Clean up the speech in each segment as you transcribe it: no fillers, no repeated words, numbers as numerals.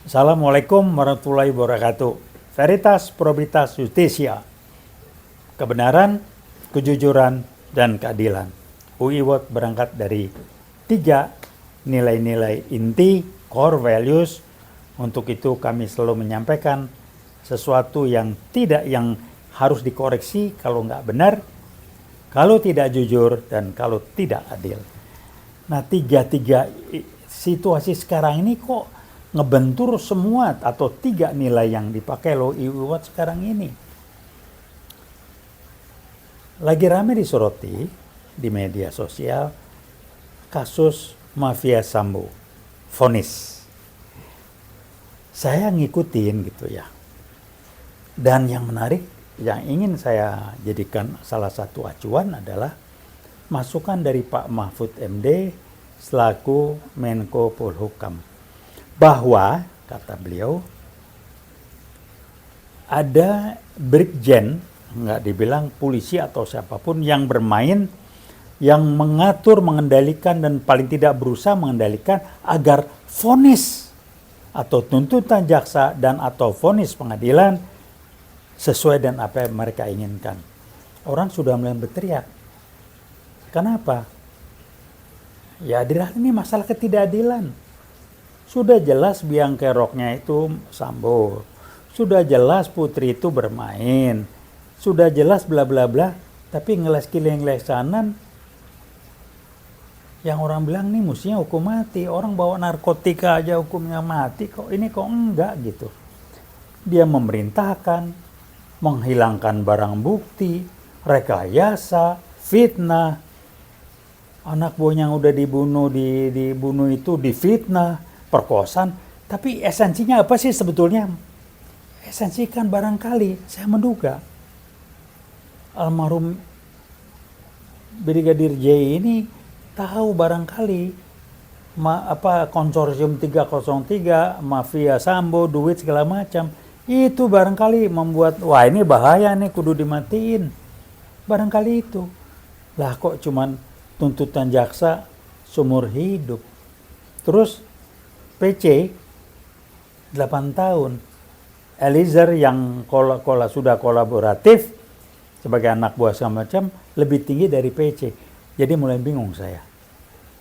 Assalamualaikum warahmatullahi wabarakatuh. Veritas, Probabilitas, Justitia. Kebenaran, kejujuran, dan keadilan. UI World berangkat dari 3 nilai-nilai inti, core values. Untuk itu kami selalu menyampaikan sesuatu yang harus dikoreksi kalau nggak benar, kalau tidak jujur, dan kalau tidak adil. Nah, tiga situasi sekarang ini kok ngebentur semua atau 3 nilai yang dipakai lo UI World sekarang ini. Lagi rame disoroti di media sosial kasus mafia Sambo, vonis. Saya ngikutin gitu ya. Dan yang menarik yang ingin saya jadikan salah satu acuan adalah masukan dari Pak Mahfud MD selaku Menko Polhukam. Bahwa, kata beliau, ada brigjen, nggak dibilang polisi atau siapapun yang bermain, yang mengatur, mengendalikan, dan paling tidak berusaha mengendalikan agar vonis atau tuntutan jaksa dan atau vonis pengadilan sesuai dengan apa yang mereka inginkan. Orang sudah mulai berteriak. Kenapa? Ya, ini masalah ketidakadilan. Sudah jelas biang keroknya itu Sambo. Sudah jelas Putri itu bermain. Sudah jelas bla bla bla. Tapi ngeles-ngeles-ngeles-sanan yang orang bilang nih mestinya hukum mati. Orang bawa narkotika aja hukumnya mati. Kok ini kok enggak gitu. Dia memerintahkan, menghilangkan barang bukti, rekayasa, fitnah. Anak buahnya yang udah dibunuh itu difitnah, perkosaan. Tapi esensinya apa sih sebetulnya? Esensi kan barangkali saya menduga almarhum Brigadir J ini tahu barangkali konsorsium 303, mafia Sambo, duit segala macam. Itu barangkali membuat wah ini bahaya nih kudu dimatiin. Barangkali itu. Lah kok cuman tuntutan jaksa seumur hidup. Terus PC 8 tahun. Eliezer yang sudah kolaboratif sebagai anak buah segala macam lebih tinggi dari PC. Jadi mulai bingung saya.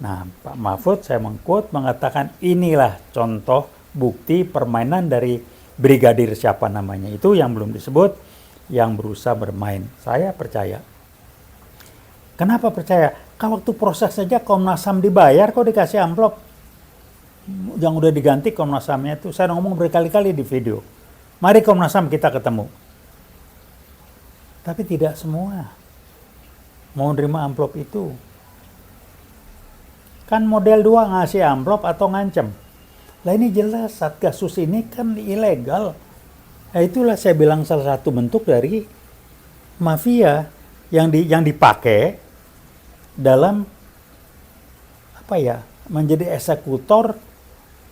Nah, Pak Mahfud saya mengatakan inilah contoh bukti permainan dari brigadir siapa namanya itu yang belum disebut yang berusaha bermain. Saya percaya. Kenapa percaya? Kan waktu proses saja Komnas HAM dibayar kok dikasih amplop. Yang udah diganti Komnas HAM-nya itu saya ngomong berkali-kali di video. Mari Komnas HAM kita ketemu. Tapi tidak semua mau nerima amplop itu. Kan model 2 ngasih amplop atau ngancem. Lah ini jelas Satgasus ini kan ilegal. Nah, itulah saya bilang salah satu bentuk dari mafia yang dipakai dalam menjadi eksekutor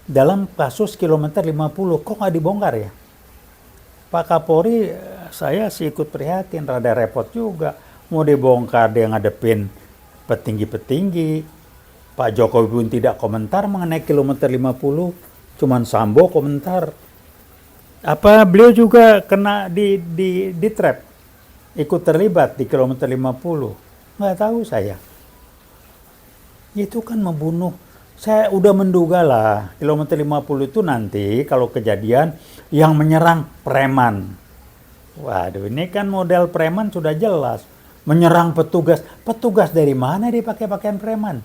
dalam kasus kilometer 50. Kok nggak dibongkar ya? Pak Kapolri saya sih ikut prihatin, rada repot juga. Mau dibongkar dia ngadepin petinggi-petinggi. Pak Jokowi pun tidak komentar mengenai kilometer 50. Cuman Sambo komentar. Apa beliau juga kena di trap? Ikut terlibat di kilometer 50. Nggak tahu saya. Itu kan membunuh. Saya udah menduga lah, kilometer 50 itu nanti kalau kejadian yang menyerang preman. Waduh, ini kan model preman sudah jelas. Menyerang petugas. Petugas dari mana dia pakai pakaian preman?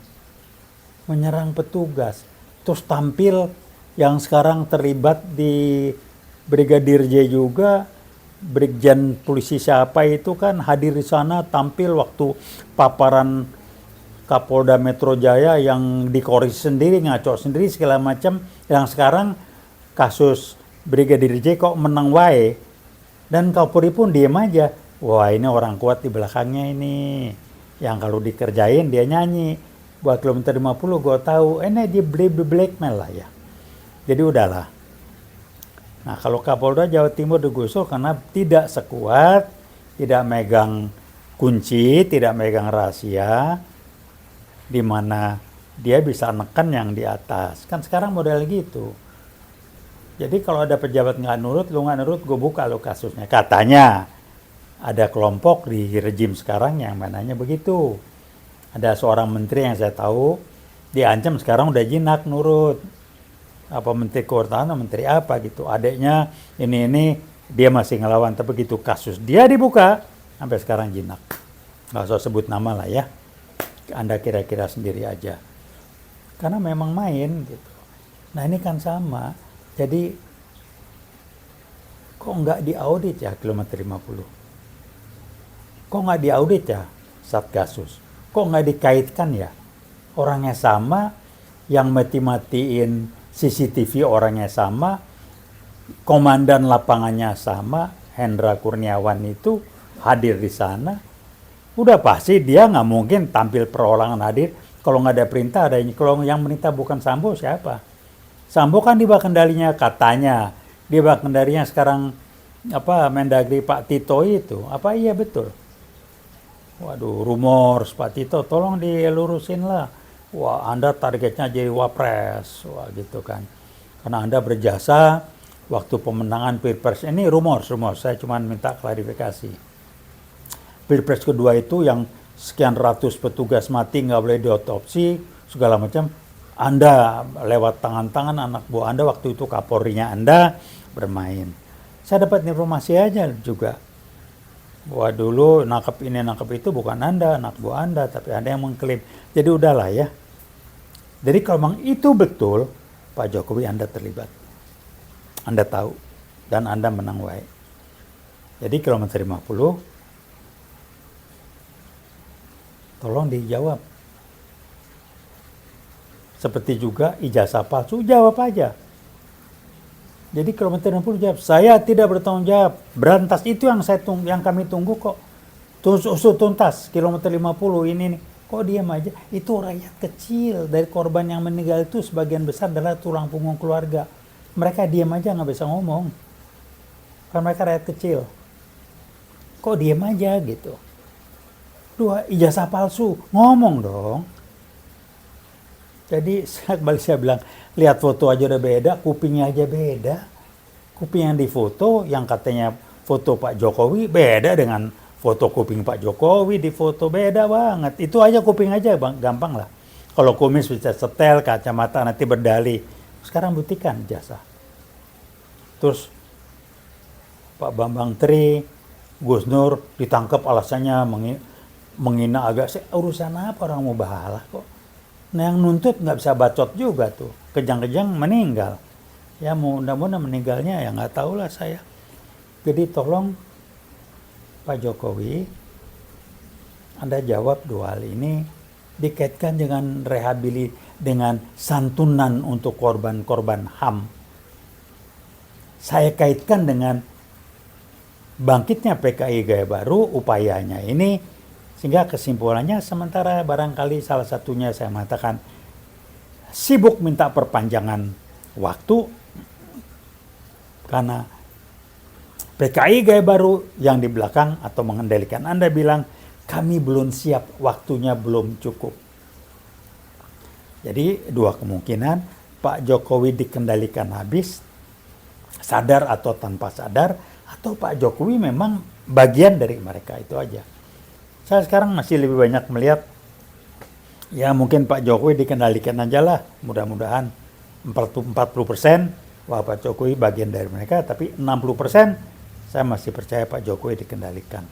Menyerang petugas. Terus tampil yang sekarang terlibat di Brigadir J juga, Brigjen polisi siapa itu kan hadir di sana tampil waktu paparan Kapolda Metro Jaya yang dikoreksi sendiri, ngaco sendiri segala macam. Yang sekarang kasus Brigadir J kok menang wae. Dan Kapolri pun diem aja. Wah ini orang kuat di belakangnya ini. Yang kalau dikerjain dia nyanyi. Buat kilometer 50 gue tahu. Ini dia blackmail lah ya. Jadi udahlah. Nah kalau Kapolda Jawa Timur digusur karena tidak sekuat. Tidak megang kunci, tidak megang rahasia. Di mana dia bisa neken yang di atas. Kan sekarang model gitu. Jadi kalau ada pejabat nggak nurut, lu nggak nurut, gue buka lo kasusnya. Katanya ada kelompok di rejim sekarang yang mananya begitu. Ada seorang menteri yang saya tahu diancam sekarang udah jinak nurut. Apa menteri kehutanan, menteri apa gitu. Adiknya ini dia masih ngelawan, tapi begitu kasus dia dibuka sampai sekarang jinak. Nggak usah sebut nama lah ya. Anda kira-kira sendiri aja. Karena memang main gitu. Nah ini kan sama. Jadi kok nggak diaudit ya kilometer 50? Kok nggak diaudit ya Satgasus? Kok nggak dikaitkan ya? Orangnya sama, yang mati-matiin CCTV orangnya sama, komandan lapangannya sama, Hendra Kurniawan itu hadir di sana. Udah pasti dia nggak mungkin tampil perorangan hadir kalau nggak ada perintah. Kalau yang merintah bukan Sambo, siapa? Sambo kan di bawah kendalinya katanya, di bawah kendalinya sekarang Mendagri Pak Tito itu. Apa iya betul? Waduh, rumor Pak Tito, tolong dilurusin lah. Wah, Anda targetnya jadi wapres, wah gitu kan. Karena Anda berjasa waktu pemenangan Pilpres. Ini rumor, saya cuma minta klarifikasi. Pilpres kedua itu yang sekian ratus petugas mati nggak boleh diotopsi, segala macam. Anda lewat tangan-tangan anak buah Anda waktu itu Kapolrinya Anda bermain. Saya dapat informasi aja juga. Bahwa dulu nangkep ini nangkep itu bukan Anda, anak buah Anda, tapi Anda yang mengklaim. Jadi udahlah ya. Jadi kalau memang itu betul, Pak Jokowi Anda terlibat. Anda tahu. Dan Anda menang wae. Jadi kilometer 50, tolong dijawab. Seperti juga ijazah palsu, jawab aja. Jadi kilometer 60 jawab, saya tidak bertanggung jawab. Berantas itu yang kami tunggu kok. Usut tuntas kilometer 50 ini. Kok diam aja? Itu rakyat kecil dari korban yang meninggal itu sebagian besar adalah tulang punggung keluarga. Mereka diam aja nggak bisa ngomong. Karena mereka rakyat kecil. Kok diam aja gitu? Dua ijazah palsu, ngomong dong. Jadi saya bilang, lihat foto aja udah beda, kupingnya aja beda. Kuping yang difoto, yang katanya foto Pak Jokowi, beda dengan foto kuping Pak Jokowi di foto, beda banget. Itu aja kuping aja, gampang lah. Kalau kumis bisa setel, kacamata nanti berdali. Sekarang buktikan jasa. Terus Pak Bambang Tri, Gus Nur ditangkap alasannya menghina agak. Urusan apa orang mau bahala kok? Nah yang nuntut nggak bisa bacot juga tuh. Kejang-kejang meninggal. Ya mudah-mudahan meninggalnya ya nggak tahu lah saya. Jadi tolong Pak Jokowi, Anda jawab dua hal ini dikaitkan dengan dengan santunan untuk korban-korban HAM. Saya kaitkan dengan bangkitnya PKI Gaya Baru, upayanya ini. Sehingga kesimpulannya sementara barangkali salah satunya saya mengatakan sibuk minta perpanjangan waktu karena PKI Gaya Baru yang di belakang atau mengendalikan Anda bilang kami belum siap, waktunya belum cukup. Jadi dua kemungkinan, Pak Jokowi dikendalikan habis, sadar atau tanpa sadar, atau Pak Jokowi memang bagian dari mereka, itu aja. Saya sekarang masih lebih banyak melihat, ya mungkin Pak Jokowi dikendalikan aja lah, mudah-mudahan 40%, wah Pak Jokowi bagian dari mereka, tapi 60% saya masih percaya Pak Jokowi dikendalikan.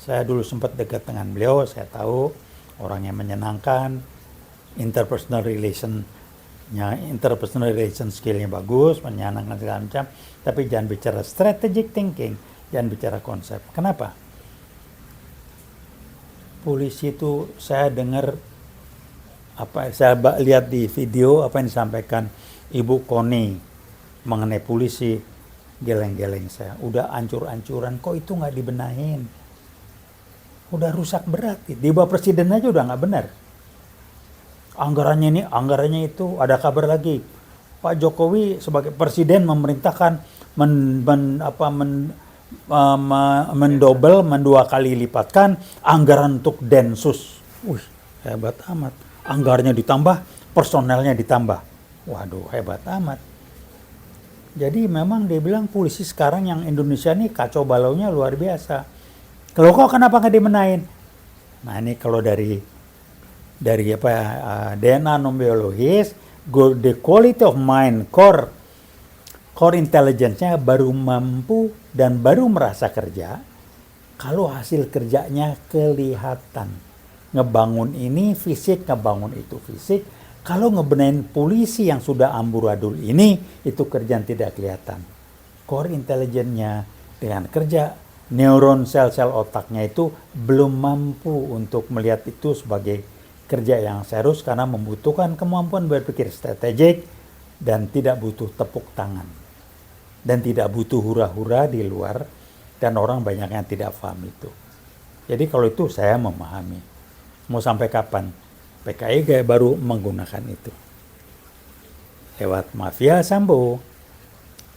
Saya dulu sempat dekat dengan beliau, saya tahu orang yang menyenangkan, interpersonal relation skillnya bagus, menyenangkan segala macam, tapi jangan bicara strategic thinking, jangan bicara konsep. Kenapa? Polisi itu saya dengar saya lihat di video apa yang disampaikan Ibu Koni mengenai polisi, geleng-geleng saya. Udah ancur-ancuran, kok itu nggak dibenahin? Udah rusak berat. Di bawah presiden aja udah nggak benar. Anggarannya ini, anggarannya itu, ada kabar lagi. Pak Jokowi sebagai presiden memerintahkan mendobel, mendua kali lipatkan anggaran untuk Densus. Wih, hebat amat. Anggarannya ditambah, personelnya ditambah. Waduh, hebat amat. Jadi memang dia bilang polisi sekarang yang Indonesia ini kacau balaunya luar biasa. Kalau kok kenapa nggak dimenahin? Nah ini kalau dari DNA non biologis, the quality of mind, core intelligence-nya baru mampu dan baru merasa kerja kalau hasil kerjanya kelihatan. Ngebangun ini fisik, ngebangun itu fisik. Kalau ngebenahin polisi yang sudah amburadul ini, itu kerjaan tidak kelihatan. Core intelligence-nya dengan kerja neuron sel-sel otaknya itu belum mampu untuk melihat itu sebagai kerja yang serius karena membutuhkan kemampuan berpikir strategik dan tidak butuh tepuk tangan. Dan tidak butuh hura-hura di luar dan orang banyak yang tidak paham itu. Jadi kalau itu saya memahami. Mau sampai kapan PKI gaya baru menggunakan itu? Lewat mafia Sambo,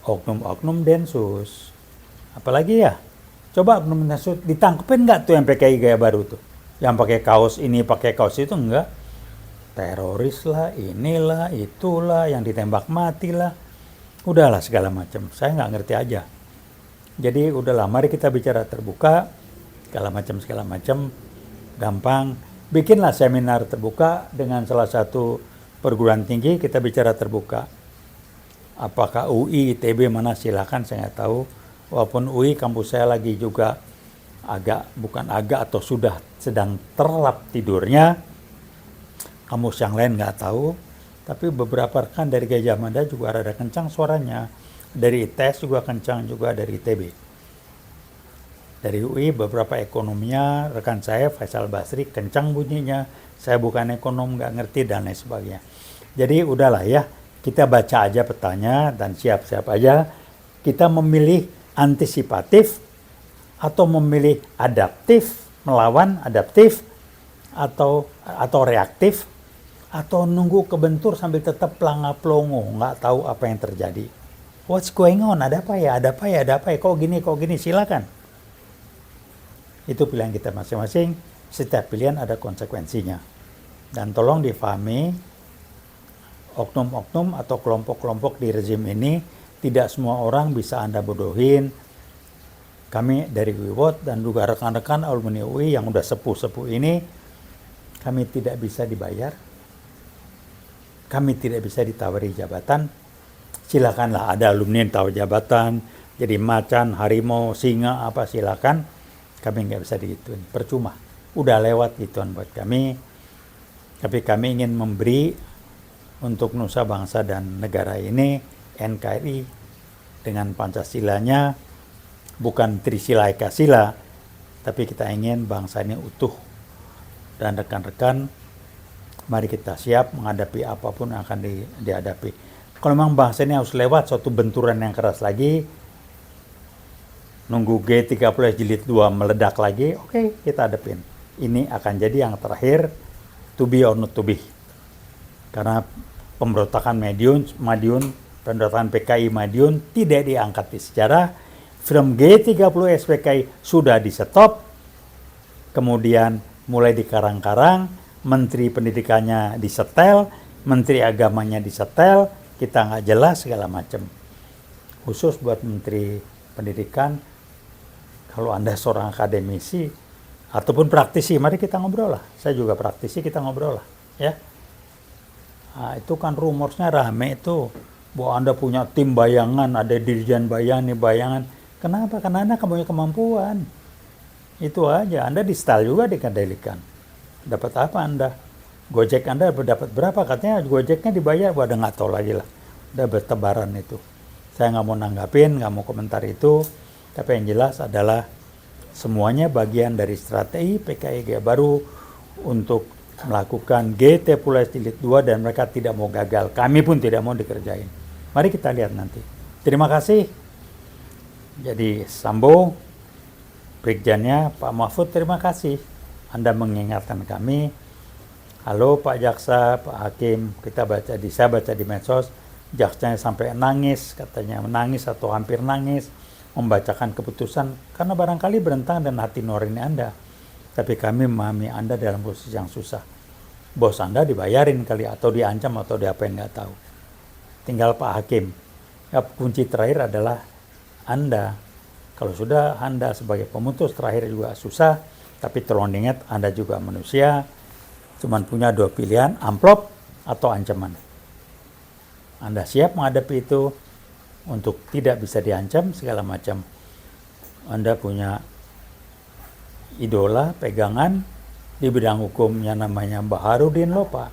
oknum-oknum Densus, apalagi ya? Coba oknum Densus ditangkepin nggak tuh yang PKI gaya baru tuh? Yang pakai kaos ini, pakai kaos itu enggak? Teroris lah, inilah, itulah, yang ditembak mati lah. Udahlah segala macam. Saya nggak ngerti aja. Jadi udahlah, mari kita bicara terbuka, segala macam, gampang. Bikinlah seminar terbuka dengan salah satu perguruan tinggi, kita bicara terbuka. Apakah UI, ITB, mana silakan, saya nggak tahu. Walaupun UI kampus saya lagi juga bukan agak atau sudah sedang terlelap tidurnya. Kampus yang lain nggak tahu. Tapi beberapa rekan dari Gajah Mada juga rada kencang suaranya. Dari ITS juga kencang, juga dari ITB. Dari UI beberapa ekonominya, rekan saya Faisal Basri kencang bunyinya. Saya bukan ekonom, nggak ngerti dan lain sebagainya. Jadi udahlah ya, kita baca aja petanya dan siap-siap aja. Kita memilih antisipatif atau memilih adaptif, melawan adaptif atau reaktif, atau nunggu kebentur sambil tetap pelanga-pelongo, nggak tahu apa yang terjadi. What's going on? Ada apa ya? Kok gini, silakan. Itu pilihan kita masing-masing. Setiap pilihan ada konsekuensinya. Dan tolong difahami, oknum-oknum atau kelompok-kelompok di rezim ini, tidak semua orang bisa Anda bodohin. Kami dari Wiwot dan juga rekan-rekan alumni UI yang udah sepuh-sepuh ini, kami tidak bisa dibayar. Kami tidak bisa ditawari jabatan. Silakanlah, ada alumni yang tawar jabatan, jadi macan, harimau, singa, apa silakan. Kami nggak bisa digituin, percuma. Udah lewat gituan buat kami. Tapi kami ingin memberi untuk nusa bangsa dan negara ini, NKRI, dengan Pancasilanya, bukan Trisila Eka Sila, tapi kita ingin bangsa ini utuh. Dan rekan-rekan, mari kita siap menghadapi apapun yang akan dihadapi. Kalau memang bangsa ini harus lewat suatu benturan yang keras lagi, nunggu G30 jilid 2 meledak lagi, oke, kita hadapin. Ini akan jadi yang terakhir, to be or not to be. Karena pemberontakan Madiun, pemberontakan PKI Madiun tidak diangkat di sejarah. Film G30 SPKI sudah di-stop, kemudian mulai dikarang-karang, menteri pendidikannya disetel, menteri agamanya disetel, kita nggak jelas segala macam. Khusus buat menteri pendidikan, kalau Anda seorang akademisi ataupun praktisi, mari kita ngobrol lah. Saya juga praktisi, kita ngobrol lah, ya. Nah, itu kan rumorsnya rame itu, bahwa Anda punya tim bayangan, ada dirjen bayangan. Kenapa? Karena Anda punya kemampuan. Itu aja. Anda di style juga dikendalikan. Dapat apa Anda? Gojek Anda dapat berapa? Katanya Gojeknya dibayar, wadah nggak tahu lagi lah. Udah bertebaran itu. Saya nggak mau nanggapin, nggak mau komentar itu. Tapi yang jelas adalah semuanya bagian dari strategi PKI Gaya Baru untuk melakukan GT+ jilid 2 dan mereka tidak mau gagal. Kami pun tidak mau dikerjain. Mari kita lihat nanti. Terima kasih. Jadi Sambo, Brigjennya Pak Mahfud, terima kasih. Anda mengingatkan kami. Halo Pak Jaksa, Pak Hakim, saya baca di medsos, jaksanya sampai nangis, katanya menangis atau hampir nangis, membacakan keputusan, karena barangkali berentang dan hati nurani Anda. Tapi kami memahami Anda dalam posisi yang susah. Bos Anda dibayarin kali, atau diancam, atau di apa yang nggak tahu. Tinggal Pak Hakim. Ya, kunci terakhir adalah Anda. Kalau sudah Anda sebagai pemutus terakhir juga susah, tapi tolong diingat Anda juga manusia, cuman punya dua pilihan, amplop atau ancaman. Anda siap menghadapi itu untuk tidak bisa diancam segala macam. Anda punya idola, pegangan di bidang hukumnya namanya Baharudin Lopa.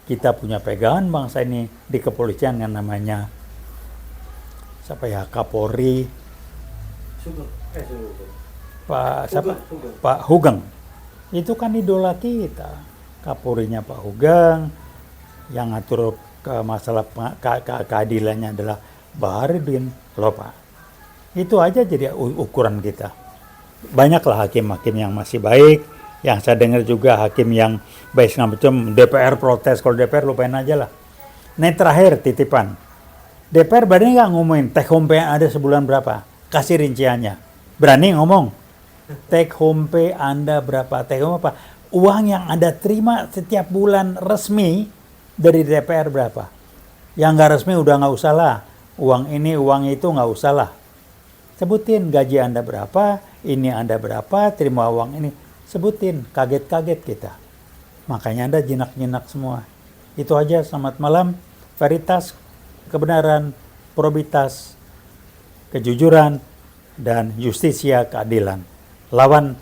Kita punya pegangan bangsa ini di kepolisian yang namanya siapa ya, Kapolri Pak siapa? Pak Hugeng. Itu kan idola kita. Kapolrinya Pak Hugeng, yang ngatur ke masalah keadilannya adalah Baharudin Lopa. Itu aja jadi ukuran kita. Banyaklah hakim-hakim yang masih baik, yang saya dengar juga hakim yang baik segala macam. DPR protes, kalau DPR lupain aja lah. Nah terakhir titipan, DPR berani nggak ngomongin take home pay ada sebulan berapa? Kasih rinciannya. Berani ngomong take home pay Anda berapa? Take home apa? Uang yang Anda terima setiap bulan resmi dari DPR berapa? Yang nggak resmi udah nggak usah lah. Uang ini, uang itu nggak usah lah. Sebutin gaji Anda berapa, ini Anda berapa, terima uang ini. Sebutin, kaget-kaget kita. Makanya Anda jinak-jinak semua. Itu aja, selamat malam. Veritas, kebenaran, probitas, kejujuran, dan justisia keadilan. Lawan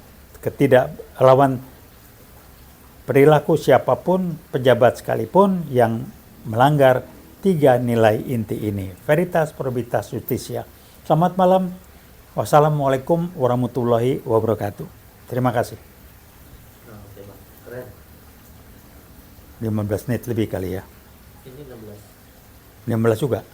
perilaku siapapun, pejabat sekalipun yang melanggar 3 nilai inti ini. Veritas, probitas, justisia. Selamat malam. Wassalamualaikum warahmatullahi wabarakatuh. Terima kasih. Oke bang, keren. 15 menit lebih kali ya. Ini 16. 16 juga.